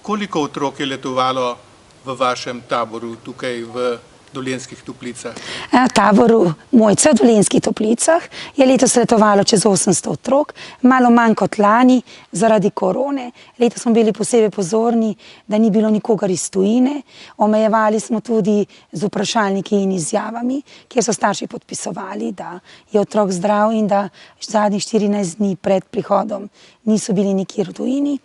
Koliko otrok je letovalo v vašem taboru tukaj v Dolenjskih Toplicah? V taboru Mojca v Dolenjskih Toplicah je letos letovalo čez 800 otrok, malo manj kot lani zaradi korone. Letos smo bili posebej pozorni, da ni bilo nikogar iz tujine. Omejevali smo tudi z vprašalniki in izjavami, kjer so starši podpisovali, da je otrok zdrav in da zadnjih 14 dni pred prihodom niso bili nikjer v tujini.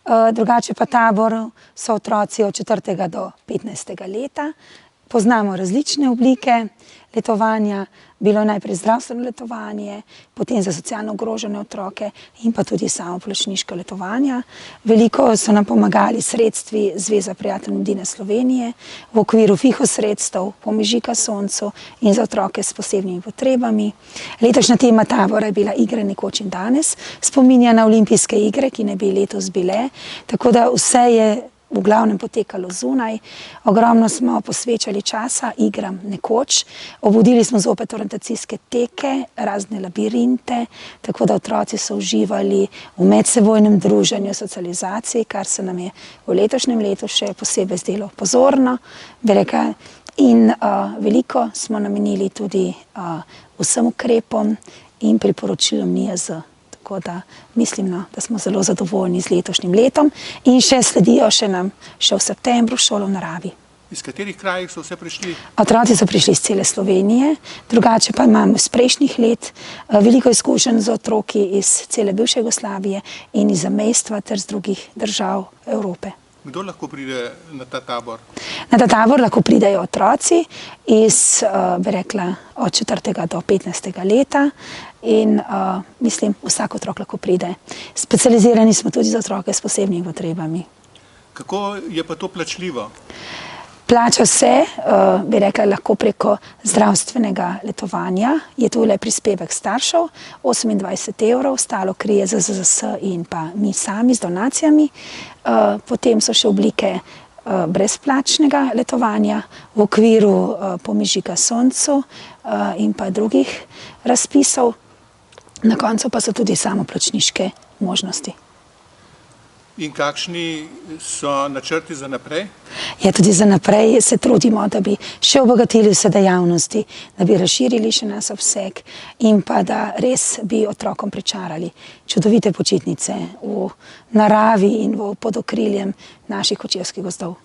Drugače pa tabor so otroci od 4. do 15. leta. Poznamo različne oblike letovanja, bilo je najprej zdravstveno letovanje, potem za socialno ogrožene otroke in pa tudi samoplačniška letovanja. Veliko so nam pomagali sredstvi Zveza prijateljev mladine Slovenije v okviru FIHO sredstev, Pomežika soncu in za otroke s posebnimi potrebami. Letošnja tema tabora je bila Igre nekoč in danes, spominja na olimpijske igre, ki ne bi letos bile, tako da vse je v glavnem potekalo zunaj. Ogromno smo posvečali časa igram nekoč. Obudili smo zopet orientacijske teke, razne labirinte, tako da otroci so uživali v medsebojnem druženju, socializaciji, kar se nam je v letošnjem letu še posebej zdelo pozorno. In veliko smo namenili tudi vsem ukrepom in priporočilom NIJZ. Tako da mislim, da smo zelo zadovoljni z letošnjim letom in še sledijo nam še v septembru šolo v naravi. Iz katerih krajih so vse prišli? Otroci so prišli iz cele Slovenije, drugače pa imamo iz prejšnjih let veliko izkušenj z otroki iz cele bivše Jugoslavije in iz zamejstva ter z drugih držav Evrope. Kdo lahko pride na ta tabor? Na ta tabor lahko pridejo otroci iz, od 4. do 15. leta in mislim, vsak otrok lahko pride. Specializirani smo tudi za otroke s posebnimi potrebami. Kako je pa to plačljivo? Plača se, lahko preko zdravstvenega letovanja, je tule prispevek staršev, 28 €, ostalo krije ZZZS in pa mi sami z donacijami. Potem so še oblike brezplačnega letovanja v okviru Pomežika soncu in pa drugih razpisov. Na koncu pa so tudi samoplačniške možnosti. In kakšni so načrti za naprej? Ja, tudi za naprej se trudimo, da bi še obogatili vse dejavnosti, da bi razširili še nas obseg in pa da res bi otrokom pričarali čudovite počitnice v naravi in pod okriljem naših kočevskih gozdov.